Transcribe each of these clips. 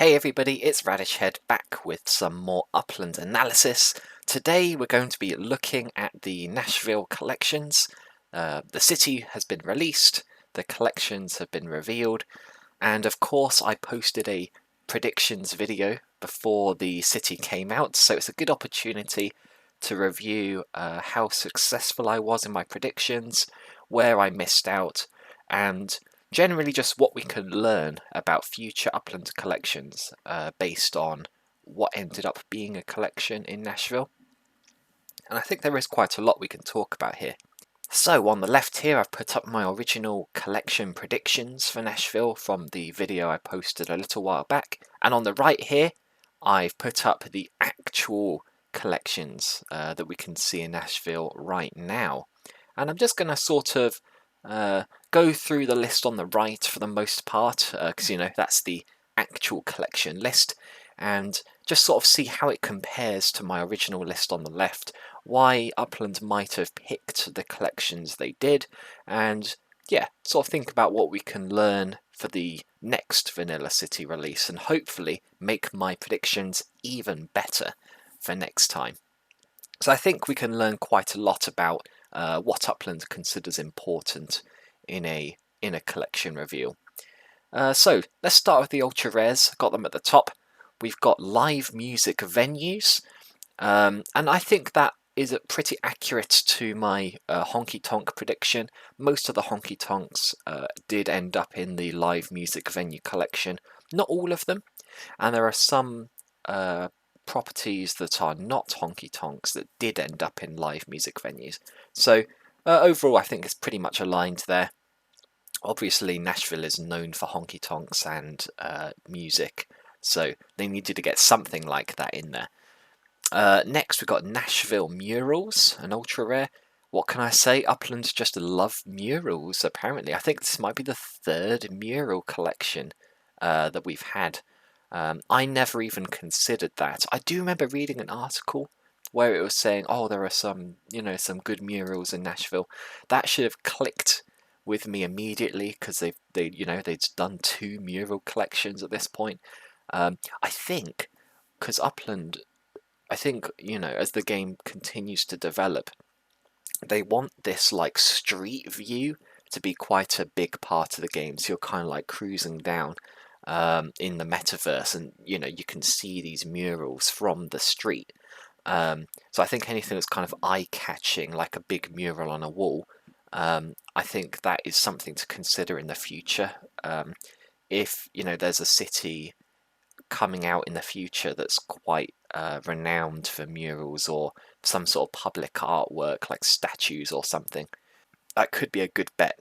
Hey everybody, it's Radish Head back with some more Upland analysis. Today we're going to be looking at the Nashville collections. The city has been released, the collections have been revealed, and of course I posted a predictions video before the city came out, so it's a good opportunity to review how successful I was in my predictions, where I missed out, and generally just what we can learn about future Upland collections based on what ended up being a collection in Nashville. And I think there is quite a lot we can talk about here. So on the left here I've put up my original collection predictions for Nashville from the video I posted a little while back. And on the right here I've put up the actual collections that we can see in Nashville right now. And I'm just going to sort of go through the list on the right for the most part, because that's the actual collection list, and just sort of see how it compares to my original list on the left, why Upland might have picked the collections they did, and yeah, sort of think about what we can learn for the next Vanilla City release, and hopefully make my predictions even better for next time. So I think we can learn quite a lot about what Upland considers important in a collection reveal. So let's start with the ultra rares. Got them at the top. We've got live music venues, and I think that is pretty accurate to my honky tonk prediction. Most of the honky tonks did end up in the live music venue collection. Not all of them, and there are some properties that are not honky tonks that did end up in live music venues. So overall I think it's pretty much aligned there. Obviously Nashville is known for honky tonks and music, so they needed to get something like that in there. Next we've got Nashville Murals, an ultra rare. What can I say? Upland just love murals apparently. I think this might be the third mural collection that we've had. I never even considered that. I do remember reading an article where it was saying, oh, there are some good murals in Nashville. That should have clicked with me immediately, because they'd done 2 mural collections at this point. I think because Upland, as the game continues to develop, they want this like street view to be quite a big part of the game. So you're kind of like cruising down in the Metaverse, and you can see these murals from the street. So I think anything that's kind of eye-catching, like a big mural on a wall, I think that is something to consider in the future. If there's a city coming out in the future that's quite renowned for murals or some sort of public artwork like statues or something, that could be a good bet.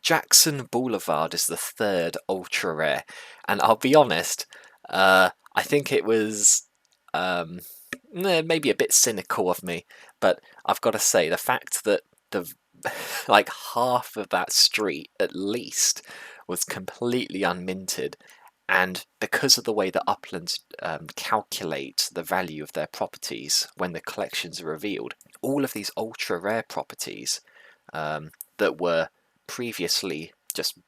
Jackson Boulevard is the third ultra rare, and I'll be honest, I think it was maybe a bit cynical of me, but I've got to say the fact that the like half of that street at least was completely unminted, and because of the way that Upland calculate the value of their properties when the collections are revealed, all of these ultra rare properties that were previously just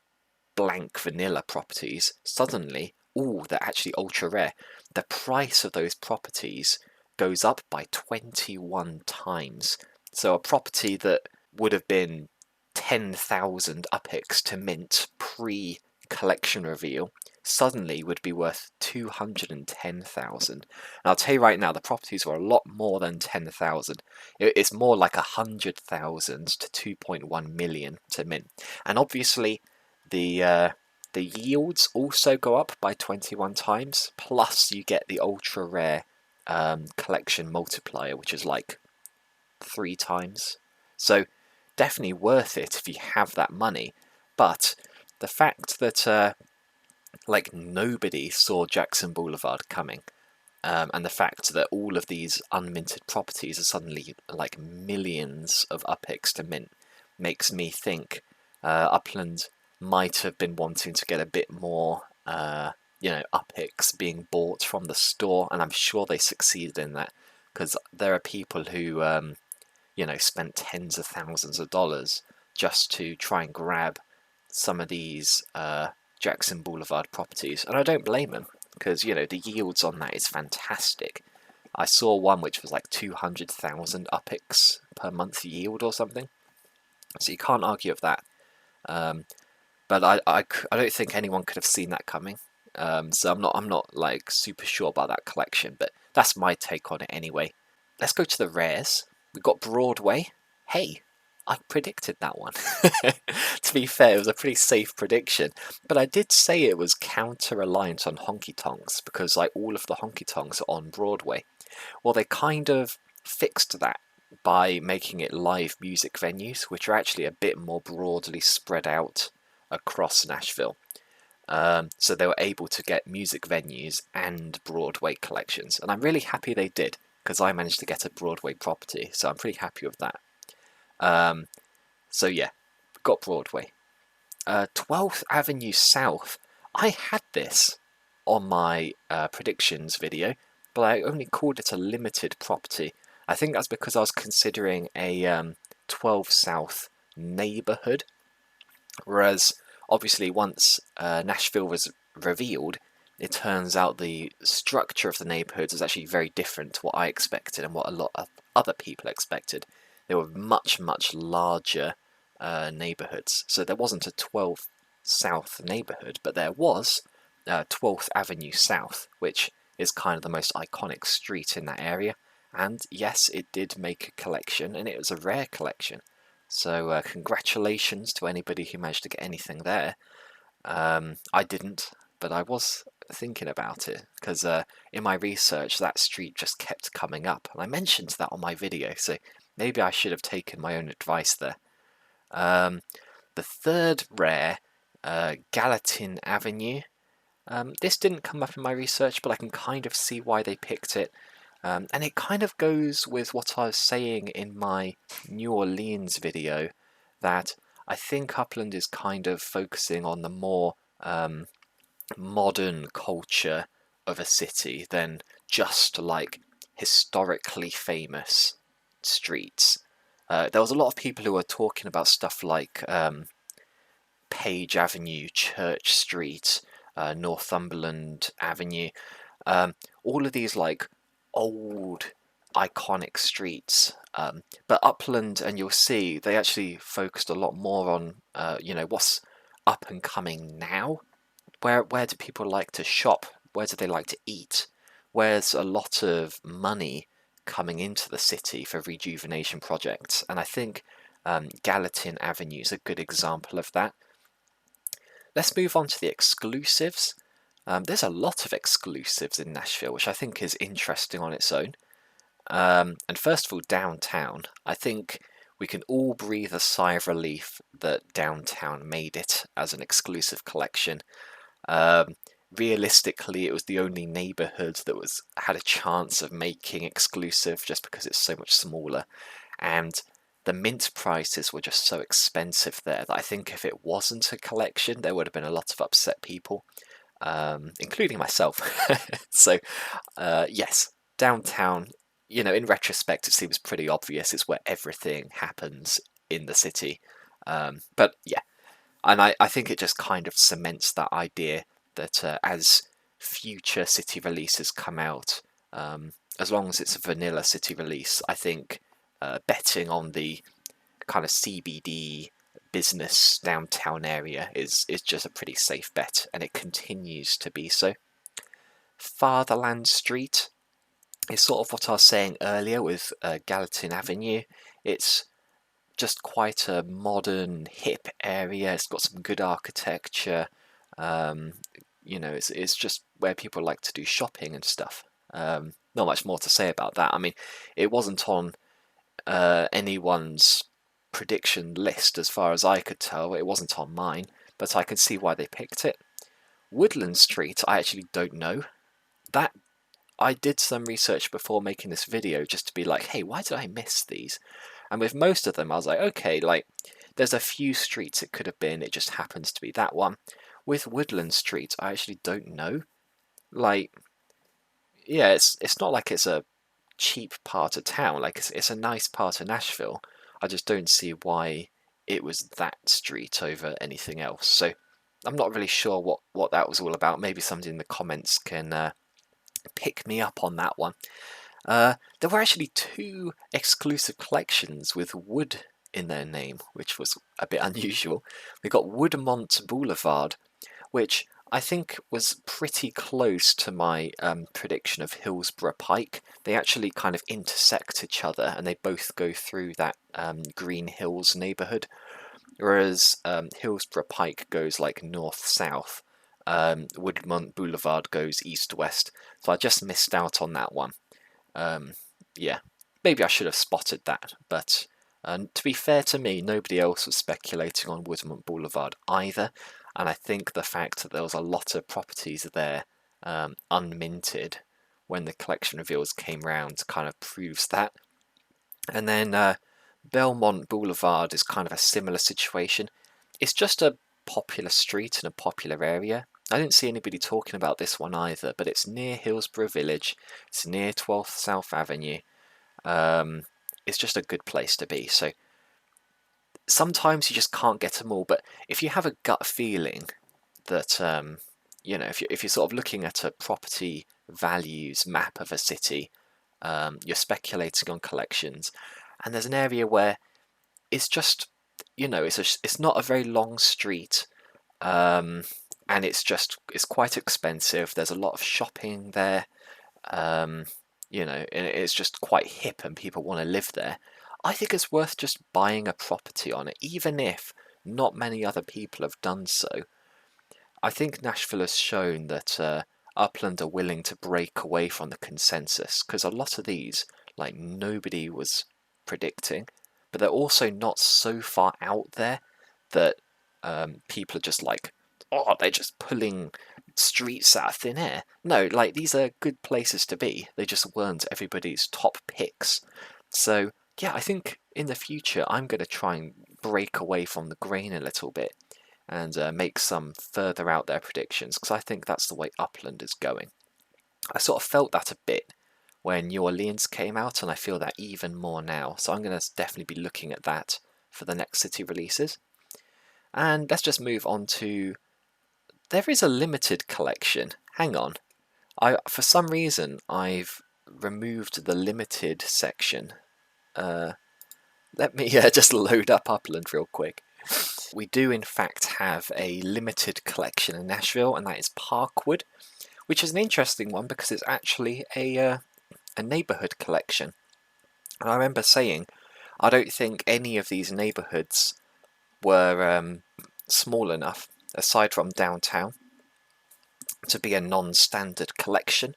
blank vanilla properties, suddenly, they're actually ultra rare. The price of those properties goes up by 21 times. So a property that would have been 10,000 UPIX to mint pre-collection reveal suddenly would be worth 210,000. And I'll tell you right now, the properties were a lot more than 10,000. It's more like 100,000 to 2.1 million to mint. And obviously the yields also go up by 21 times, plus you get the ultra rare collection multiplier, which is like 3 times. So definitely worth it if you have that money. But the fact that nobody saw Jackson Boulevard coming, and the fact that all of these unminted properties are suddenly like millions of UPIX to mint, makes me think Upland might have been wanting to get a bit more UPIX being bought from the store, and I'm sure they succeeded in that, because there are people who spent tens of thousands of dollars just to try and grab some of these Jackson Boulevard properties, and I don't blame them, because the yields on that is fantastic. I saw one which was like 200,000 UPIX per month yield or something, so you can't argue with that. But I don't think anyone could have seen that coming. So I'm not like super sure about that collection, but that's my take on it anyway. Let's go to the rares. We've got Broadway. Hey, I predicted that one. To be fair, it was a pretty safe prediction, but I did say it was counter-reliant on honky-tonks, because like all of the honky-tonks are on Broadway. Well, they kind of fixed that by making it live music venues, which are actually a bit more broadly spread out across Nashville. So they were able to get music venues and Broadway collections, and I'm really happy they did, because I managed to get a Broadway property, so I'm pretty happy with that. So yeah, got Broadway. 12th Avenue South. I had this on my predictions video, but I only called it a limited property. I think that's because I was considering a 12 South neighborhood, whereas obviously once Nashville was revealed, it turns out the structure of the neighborhoods is actually very different to what I expected and what a lot of other people expected. They were much, much larger neighborhoods. So there wasn't a 12th South neighborhood, but there was 12th Avenue South, which is kind of the most iconic street in that area. And yes, it did make a collection, and it was a rare collection. So congratulations to anybody who managed to get anything there. I didn't, but I was thinking about it, because in my research that street just kept coming up, and I mentioned that on my video, so maybe I should have taken my own advice there. The third rare, Gallatin Avenue. This didn't come up in my research, but I can kind of see why they picked it. And it kind of goes with what I was saying in my New Orleans video, that I think Upland is kind of focusing on the more modern culture of a city than just like historically famous streets. There was a lot of people who were talking about stuff like Page Avenue, Church Street, Northumberland Avenue, all of these like old iconic streets, but Upland, and you'll see they actually focused a lot more on what's up and coming now. Where do people like to shop? Where do they like to eat? Where's a lot of money coming into the city for rejuvenation projects? And I think Gallatin Avenue is a good example of that. Let's move on to the exclusives. There's a lot of exclusives in Nashville, which I think is interesting on its own. And first of all, downtown. I think we can all breathe a sigh of relief that downtown made it as an exclusive collection. Realistically, it was the only neighborhood that had a chance of making exclusive, just because it's so much smaller, and the mint prices were just so expensive there that I think if it wasn't a collection, there would have been a lot of upset people, including myself. So yes, downtown, in retrospect, it seems pretty obvious. It's where everything happens in the city. But yeah, and I think it just kind of cements that idea that as future city releases come out, as long as it's a vanilla city release, I think betting on the kind of CBD business downtown area is just a pretty safe bet, and it continues to be so. Fatherland Street is sort of what I was saying earlier with Gallatin Avenue. It's just quite a modern, hip area. It's got some good architecture. It's just where people like to do shopping and stuff. Not much more to say about that. I mean, it wasn't on anyone's prediction list as far as I could tell. It wasn't on mine, but I can see why they picked it. Woodland Street, I actually don't know. That I did some research before making this video just to be like, hey, why did I miss these? And with most of them, I was like, okay, like there's a few streets it could have been. It just happens to be that one. With Woodland Street, I actually don't know. Like, yeah, it's not like it's a cheap part of town. Like it's a nice part of Nashville. I just don't see why it was that street over anything else. So I'm not really sure what that was all about. Maybe somebody in the comments can pick me up on that one. There were actually 2 exclusive collections with wood in their name, which was a bit unusual. We got Woodmont Boulevard, which I think was pretty close to my prediction of Hillsborough Pike. They actually kind of intersect each other, and they both go through that Green Hills neighbourhood, whereas Hillsborough Pike goes like north-south. Woodmont Boulevard goes east-west, so I just missed out on that one. Yeah, maybe I should have spotted that, but to be fair to me, nobody else was speculating on Woodmont Boulevard either, and I think the fact that there was a lot of properties there unminted when the collection reveals came round kind of proves that. And then Belmont Boulevard is kind of a similar situation. It's just a popular street in a popular area. I didn't see anybody talking about this one either, but it's near Hillsborough Village. It's near 12th South Avenue. It's just a good place to be. So sometimes you just can't get them all, but if you have a gut feeling that you know, if you're sort of looking at a property values map of a city, you're speculating on collections, and there's an area where it's just, you know, it's not a very long street. And it's quite expensive. There's a lot of shopping there, you know, and it's just quite hip and people want to live there. I think it's worth just buying a property on it, even if not many other people have done so. I think Nashville has shown that Upland are willing to break away from the consensus, because a lot of these, like, nobody was predicting, but they're also not so far out there that people are just like, oh, they're just pulling streets out of thin air. No, like, these are good places to be. They just weren't everybody's top picks. So, yeah, I think in the future I'm going to try and break away from the grain a little bit and make some further out there predictions, because I think that's the way Upland is going. I sort of felt that a bit when New Orleans came out, and I feel that even more now. So I'm going to definitely be looking at that for the next city releases. And let's just move on to... There is a limited collection. Hang on. For some reason, I've removed the limited section. Let me just load up Upland real quick. We do in fact have a limited collection in Nashville, and that is Parkwood, which is an interesting one because it's actually a neighbourhood collection. And I remember saying I don't think any of these neighbourhoods were small enough, aside from downtown, to be a non-standard collection.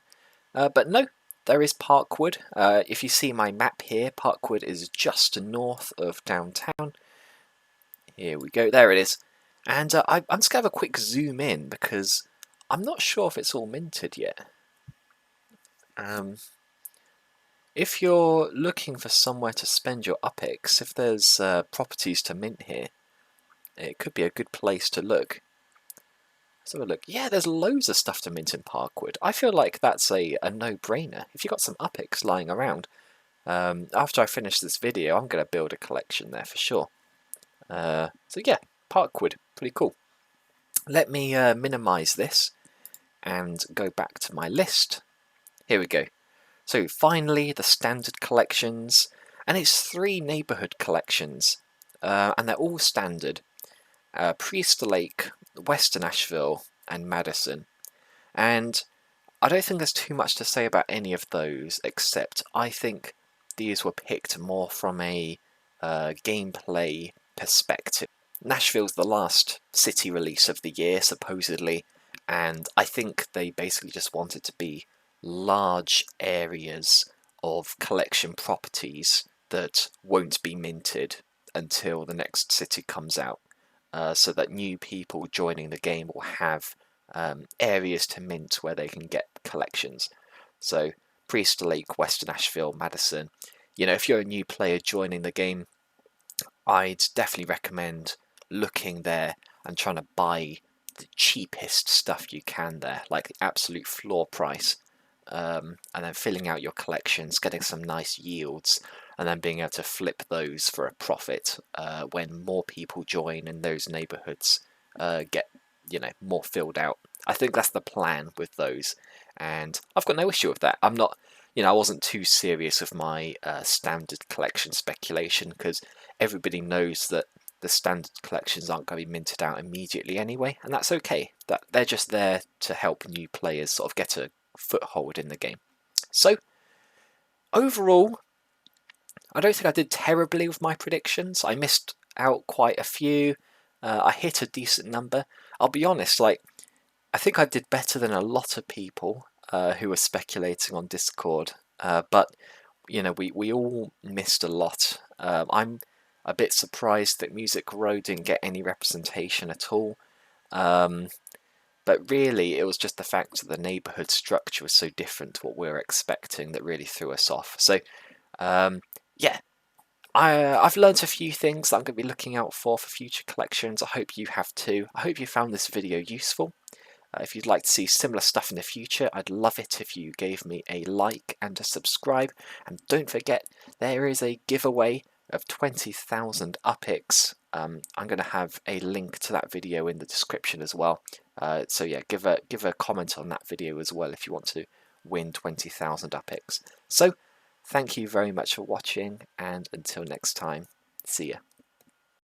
But no, there is Parkwood. If you see my map here, Parkwood is just north of downtown. Here we go, there it is. And I'm just going to have a quick zoom in because I'm not sure if it's all minted yet. If you're looking for somewhere to spend your UPEX, if there's properties to mint here, it could be a good place to look. Let's have a look. Yeah, there's loads of stuff to mint in Parkwood. I feel like that's a no-brainer. If you've got some UPEX lying around, after I finish this video, I'm going to build a collection there for sure. So yeah, Parkwood, pretty cool. Let me minimize this and go back to my list. Here we go. So finally, the standard collections, and it's 3 neighbourhood collections, and they're all standard. Priest Lake, Western Asheville, and Madison. And I don't think there's too much to say about any of those, except I think these were picked more from a gameplay perspective. Nashville's the last city release of the year, supposedly, and I think they basically just wanted to be large areas of collection properties that won't be minted until the next city comes out, so that new people joining the game will have areas to mint where they can get collections. So Priest Lake, Western Asheville, Madison. You know, if you're a new player joining the game, I'd definitely recommend looking there and trying to buy the cheapest stuff you can there, like the absolute floor price, and then filling out your collections, getting some nice yields, and then being able to flip those for a profit when more people join and those neighbourhoods get more filled out. I think that's the plan with those, and I've got no issue with that. I'm not, I wasn't too serious with my standard collection speculation, because everybody knows that the standard collections aren't going to be minted out immediately anyway, and that's okay. That they're just there to help new players sort of get a foothold in the game. So overall, I don't think I did terribly with my predictions. I missed out quite a few. I hit a decent number. I'll be honest, I think I did better than a lot of people who were speculating on Discord. But we all missed a lot. I'm a bit surprised that Music Row didn't get any representation at all. But really, it was just the fact that the neighbourhood structure was so different to what we were expecting that really threw us off. So, yeah, I've learnt a few things that I'm going to be looking out for future collections. I hope you have too. I hope you found this video useful. If you'd like to see similar stuff in the future, I'd love it if you gave me a like and a subscribe. And don't forget, there is a giveaway of 20,000 UPIX. I'm going to have a link to that video in the description as well. So yeah, give a comment on that video as well if you want to win 20,000 UPIX. So thank you very much for watching, and until next time, see ya.